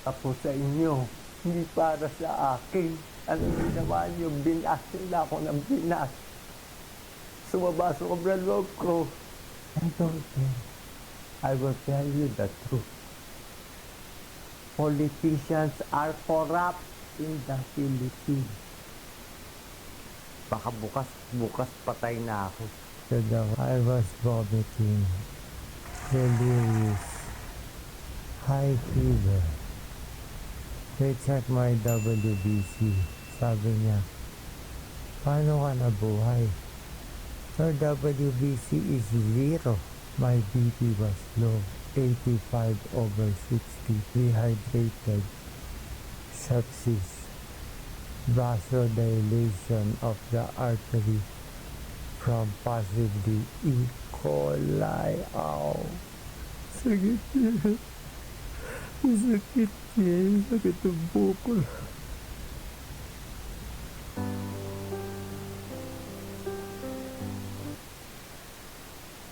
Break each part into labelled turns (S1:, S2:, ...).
S1: Tapos sa inyo, hindi para sa akin. Ano ginawa niyo? Binas nila ako ng binas. Sumaba sobrang loob ko. I don't care. I will tell you the truth. Politicians are corrupt in the Philippines. Baka bukas patay na ako. I was vomiting, delirious, high fever. They checked my WBC. Sabi niya, paano ka nabuhay? Your WBC is 0. My BP was low, 85/60, dehydrated, sepsis, vasodilation of the artery from possibly E. coli. Ow! Sakit niya. Sakit niya. Sakit ang buko.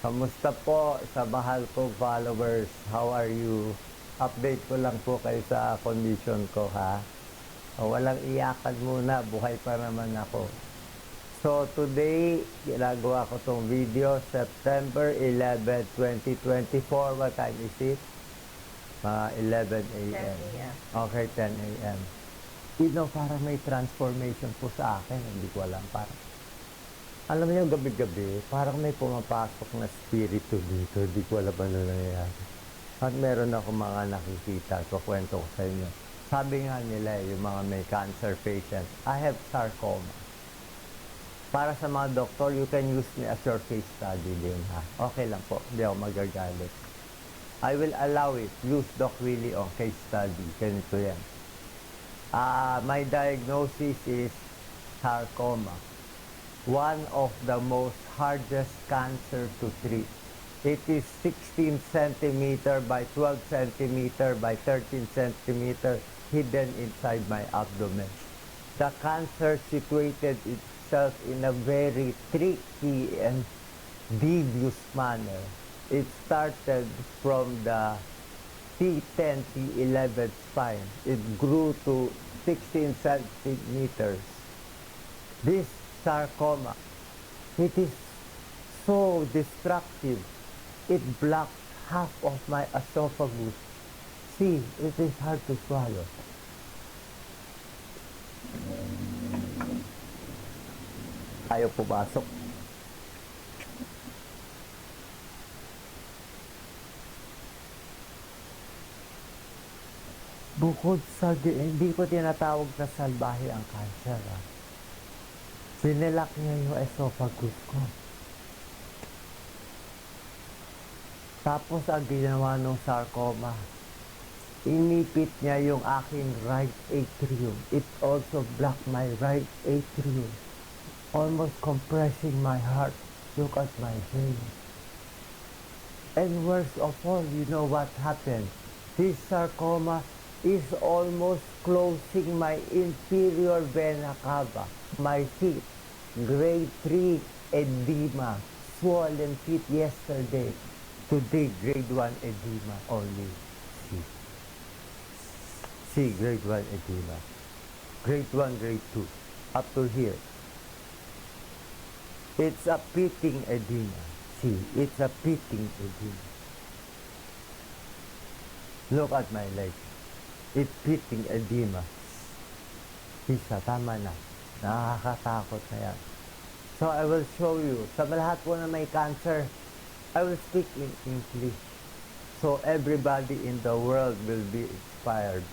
S1: Kamusta po sa mahal kong followers? How are you? Update ko lang po kayo sa condition ko, ha? Walang iyakan muna, buhay pa naman ako. So today, ginagawa ko tong video, September 11, 2024. What time is it? 11 a.m. Okay, 10 a.m. You know, parang may transformation po sa akin. Hindi ko alam, parang alam niyo, gabi-gabi, parang may pumapasok na spirito dito. Hindi ko alam ano nangyayari. At meron ako mga nakikita. Kwento ko sa inyo. Sabi nga nila, yung mga may cancer patients, I have sarcoma. Para sa mga doktor, you can use me as your case study din, ha? Okay lang po. Hindi ako magagalit. I will allow it. Use Doc Willie on case study. Ganito yan. My diagnosis is sarcoma. One of the most hardest cancer to treat. It is 16 centimeter by 12 centimeter by 13 centimeter hidden inside my abdomen. The cancer situated itself in a very tricky and devious manner. It started from the T10, T11 spine. It grew to 16 centimeters. This sarcoma, it is so destructive. It blocked half of my esophagus. See, it is hard to swallow. Ayaw pumasok. Bukod sa, hindi ko tinatawag na salbahe ang cancer. Sinilak niya yung esophagus ko. Tapos ang ginawa ng sarcoma, inipit niya yung aking right atrium. It also blocked my right atrium, almost compressing my heart. Look at my vein. And worst of all, you know what happened? This sarcoma is almost closing my inferior vena cava. My feet, grade 3 edema, swollen feet yesterday. Today, grade 1 edema only. See, grade 1 edema. Grade 1, grade 2, up to here. It's a pitting edema. See, it's a pitting edema. Look at my leg. It's pitting edema. Isa, tama na. Nakakatakot na yan. So I will show you. Sa lahat po na may cancer, I will speak in English. So everybody in the world will be inspired.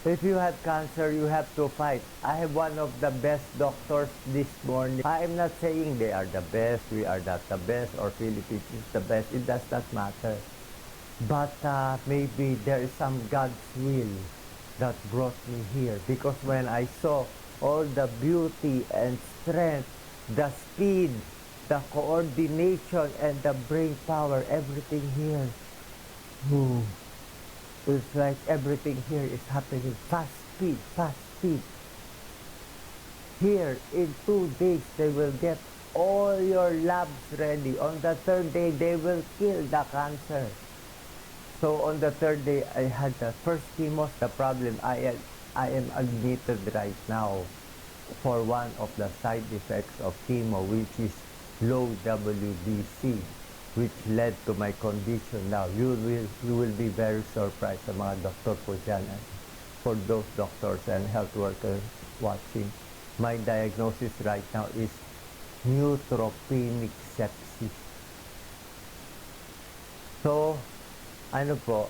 S1: If you have cancer, you have to fight. I have one of the best doctors this morning. I am not saying they are the best, we are not the best, or Philippines is the best. It does not matter. But maybe there is some God's will that brought me here. Because when I saw all the beauty and strength, the speed, the coordination, and the brain power, everything here. Ooh, it's like everything here is happening fast speed, fast speed. Here, in 2 days, they will get all your labs ready. On the 3rd day, they will kill the cancer. So on the third day, I had the first chemo. The problem, I am admitted right now for one of the side effects of chemo, which is low WBC, which led to my condition now. You will be very surprised sa mga doktor po dyan. For those doctors and health workers watching, my diagnosis right now is neutropenic sepsis. So, ano po,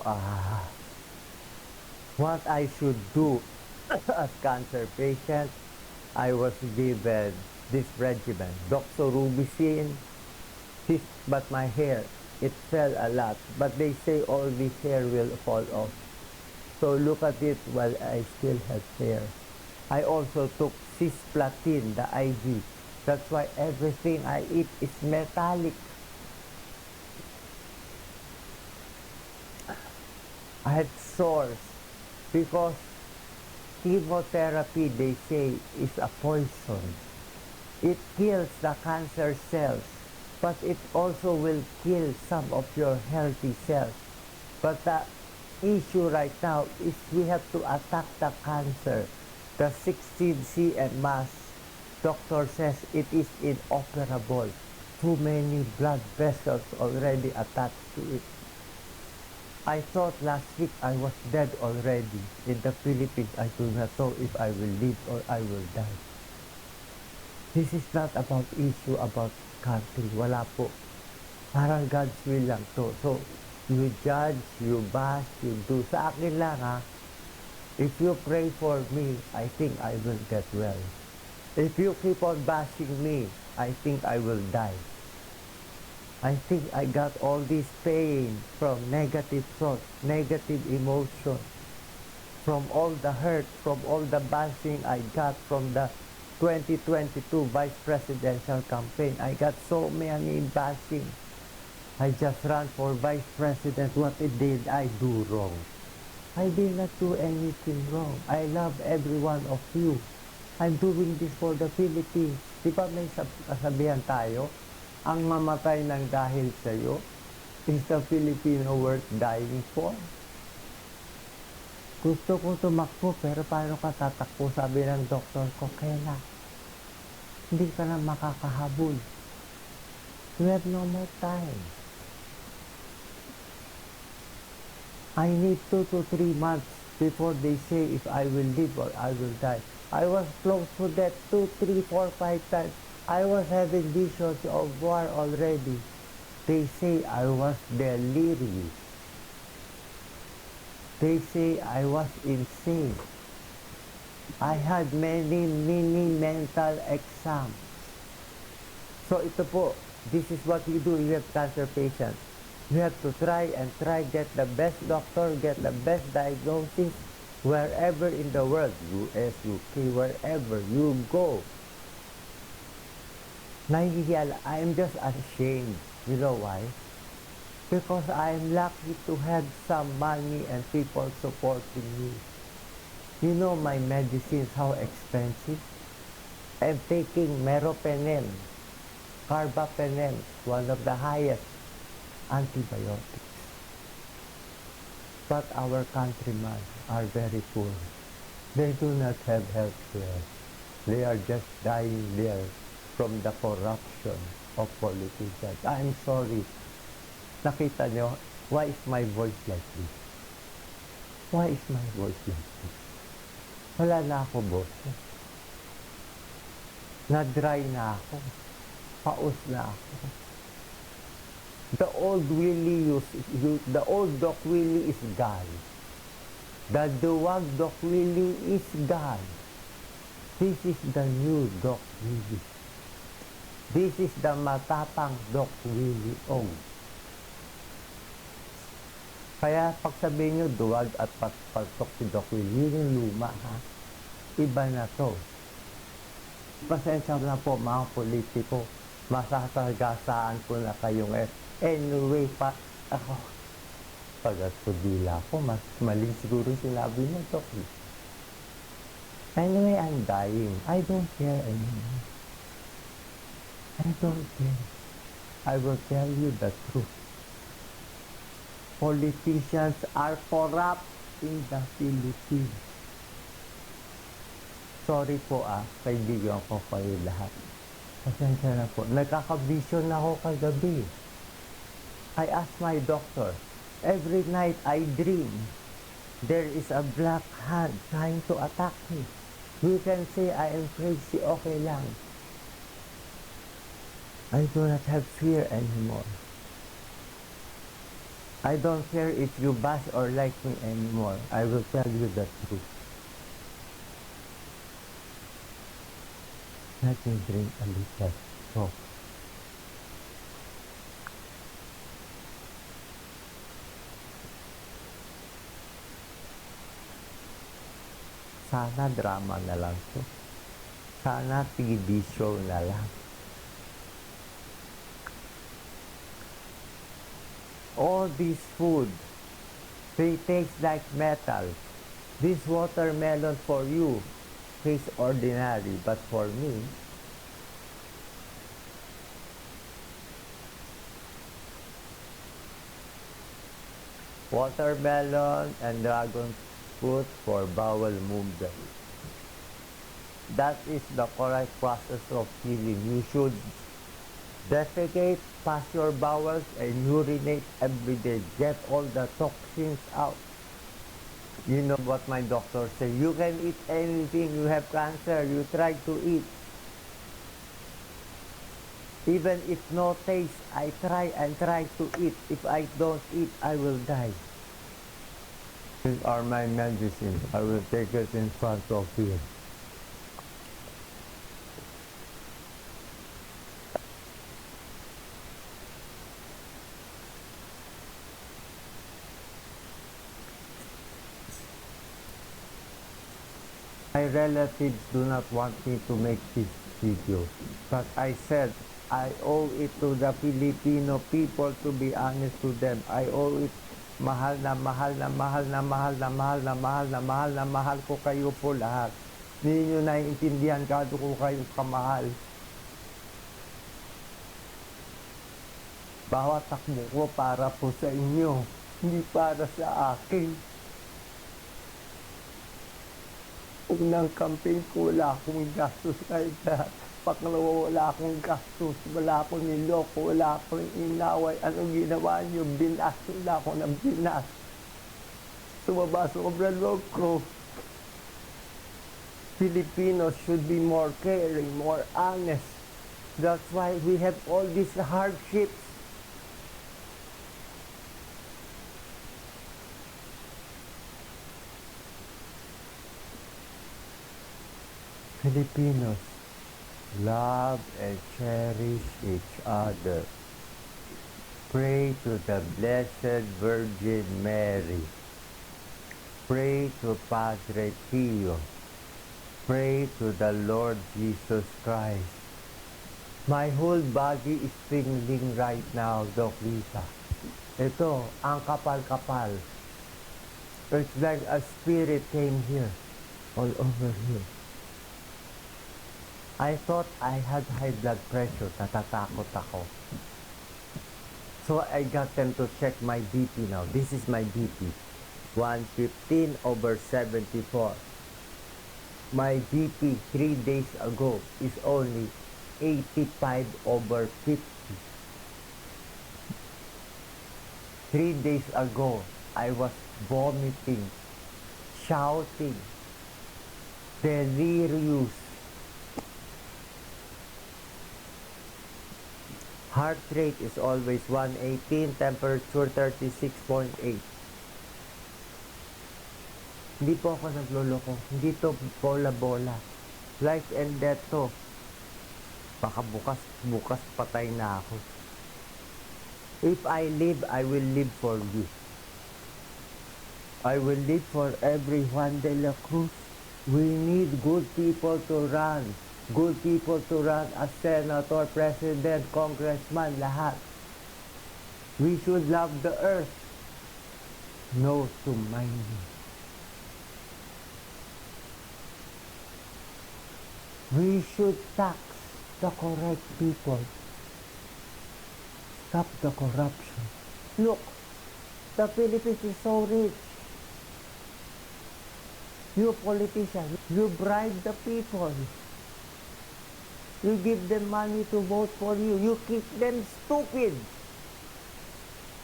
S1: what I should do as cancer patient, I was given this regimen, doxorubicin, but my hair, it fell a lot. But they say all the hair will fall off. So look at it while I still have hair. I also took cisplatin, the IV. That's why everything I eat is metallic. I had sores because chemotherapy, they say, is a poison. It kills the cancer cells, but it also will kill some of your healthy cells. But the issue right now is we have to attack the cancer. The 16 cm mass, doctor says it is inoperable. Too many blood vessels already attached to it. I thought last week I was dead already. In the Philippines, I do not know if I will live or I will die. This is not about issue about country. Wala po. Parang God's will lang to. So, you judge, you bash, you do. Sa akin lang ha, if you pray for me, I think I will get well. If you keep on bashing me, I think I will die. I think I got all this pain from negative thoughts, negative emotion, from all the hurt, from all the bashing I got from the 2022 vice presidential campaign. I got so many bashing. I just ran for vice president. What did I do wrong? I did not do anything wrong. I love every one of you. I'm doing this for the Philippines. Di ba may kasabihan tayo? Ang mamatay ng dahil sa iyo is the Filipino worth dying for. Gusto ko tumakbo, pero paano ka tatakbo? Sabi ng doktor ko, kailan? Hindi ka na makakahabol. You have no more time. I need 2 to 3 months before they say if I will live or I will die. I was close to death 2, 3, 4, 5 times. I was having visions of war already. They say I was delirious. They say I was insane. I had many mental exams. So ito po, this is what you do. You have cancer patients. You have to try and try, get the best doctor, get the best diagnosis wherever in the world, US, UK, wherever you go. Nahihiya, I'm just ashamed. You know why? Because I'm lucky to have some money and people supporting me. You know my medicines, how expensive? I'm taking meropenem, carbapenem, one of the highest antibiotics. But our countrymen are very poor. They do not have health care. They are just dying there from the corruption of politicians. I'm sorry. Nakita nyo, why is my voice like this? Why is my voice like this? Wala na ako, boss. Na-dry na ako. Paus na ako. The old Doc Willie is gone. The duwag Doc Willie is gone. This is the new Doc Willie. This is the matapang Doc Willie Ong. Kaya pag sabihin nyo duwag at pagtok si Doc Willie, yun yung luma ha. Iba na to. Pasensya na po mga politiko. Masasagasaan ko na kayo ngayon. Anyway pa, ako, pag-asudila ko, mas mali siguro sinabi mo, Doc. Anyway, I'm dying. I don't care anymore. I don't care. I will tell you the truth. politicians are corrupt in the Philippines. Sorry po kaibigan ko kayo lahat. Pasensya na po. Nagkakabisyon na ako kagabi. I asked my doctor, every night I dream there is a black hand trying to attack me. You can say I am crazy, okay lang. I do not have fear anymore. I don't care if you bash or like me anymore. I will tell you the truth. Let me drink a little. So, sana drama na lang to. Sana TV show na lang. All this food, they taste like metal. This watermelon for you tastes ordinary, but for me, watermelon and dragon fruit for bowel movement. That is the correct process of healing. You should defecate, pass your bowels, and urinate every day. Get all the toxins out. You know what my doctor said. You can eat anything. You have cancer. You try to eat. Even if no taste, I try and try to eat. If I don't eat, I will die. These are my medicines. I will take it in front of you. My relatives do not want me to make this video, but I said I owe it to the Filipino people to be honest to them. I owe it. Mahal na mahal na mahal na mahal na mahal na mahal na mahal na mahal ko kayo po lahat. Hindi nyo naiintindihan kado ko kayo kamahal. Bawat takbo ko para po sa inyo, hindi para sa akin. Unang campaign ko, wala akong gastos kahit lahat. Pangalawa, wala akong gastos, wala akong niloko, wala akong inaway. Anong ginawa niyo? Binas na ako ng binas. Sumaba sobrang loob ko. Filipinos should be more caring, more honest. That's why we have all these hardships. Filipinos love and cherish each other. Pray to the Blessed Virgin Mary. Pray to Padre Pio. Pray to the Lord Jesus Christ. My whole body is tingling right now, Doc Lisa. Ito, ang kapal-kapal. It's like a spirit came here, all over here. I thought I had high blood pressure, natatakot ako. So I got them to check my BP now. This is my BP, 115/74. My BP 3 days ago is only 85/50. 3 days ago, I was vomiting, shouting, delirious. Heart rate is always 118, temperature 36.8. Hindi po ako nagloloko. Hindi to bola-bola. Life and death to. Baka bukas patay na ako. If I live, I will live for you. I will live for every Juan de la Cruz. We need good people to run. Good people to run as senator, president, congressman, lahat. We should love the earth. No to mining. We should tax the correct people. Stop the corruption. Look, The Philippines is so rich. You politicians, you bribe the people. You give them money to vote for you. You keep them stupid.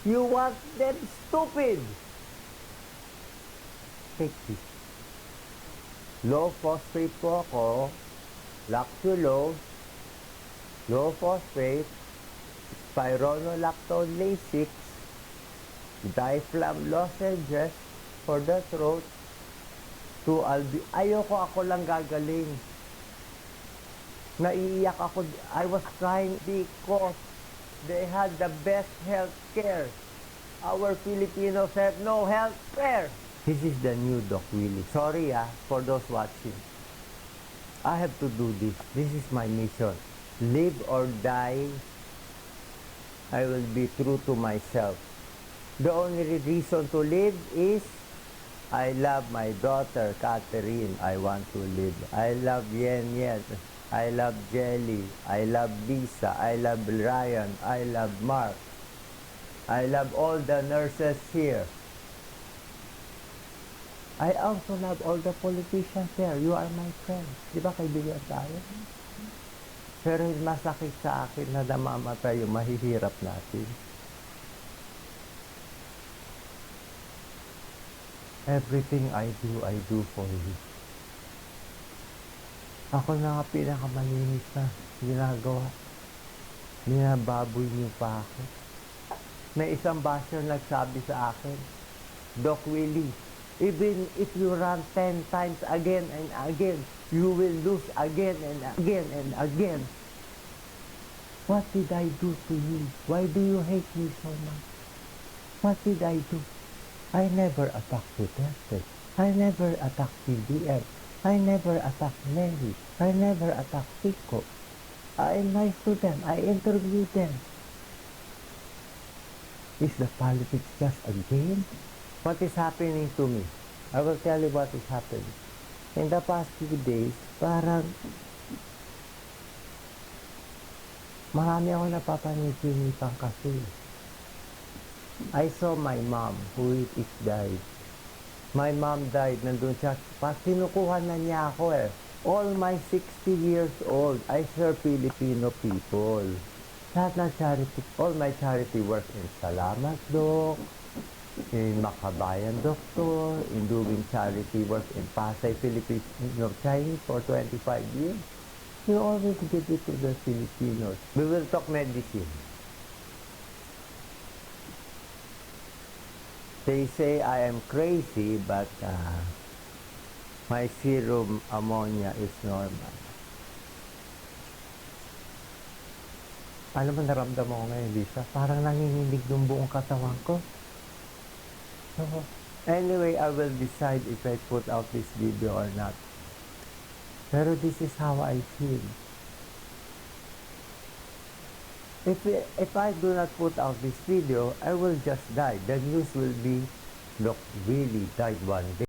S1: You want them stupid. Take this. Low phosphate po ako, lactulose, low phosphate, spironolactone 6, diflam lozenges for the throat, ayoko ako lang gagaling. Naiiyak ako. I was crying because they had the best health care. Our Filipinos have no health care. This is the new Doc Willie. Sorry for those watching. I have to do this. This is my mission. Live or die, I will be true to myself. The only reason to live is I love my daughter, Catherine. I want to live. I love Yen Yen. I love Jelly. I love Lisa. I love Ryan. I love Mark. I love all the nurses here. I also love all the politicians there. You are my friends. Di ba kaibigan tayo? Pero masakit sa akin na namamatay yung mahihirap natin. Everything I do for you. Ako na nga pinakamalinis na ginagawa. Binababoy niyo pa ako. May isang basher nagsabi sa akin, Doc Willie, even if you run 10 times again and again, you will lose again and again and again. What did I do to you? Why do you hate me so much? What did I do? I never attacked Duterte. I never attacked PBM. I never attacked Mary. I never attacked Pico. I am nice to them. I interviewed them. Is the politics just a game? What is happening to me? I will tell you what is happening. In the past few days, parang marami ako napapaniginipan kasi. I saw my mom who is died. My mom died, nandun siya. Kinukuha na niya ako eh. All my 60 years old, I serve Filipino people. Lahat ng charity, all my charity work in Salamat Doc, in Makabayan Doctor, in doing charity work in Pasay, Filipino Chinese for 25 years. You always give it to the Filipinos. We will talk medicine. They say I am crazy, but my serum ammonia is normal. Ano ba naramdaman ko ngayon, Lisa? Parang nanginginig yung buong katawan ko. So, anyway, I will decide if I put out this video or not. Pero this is how I feel. If I do not put out this video, I will just die. The news will be, look, really died one day.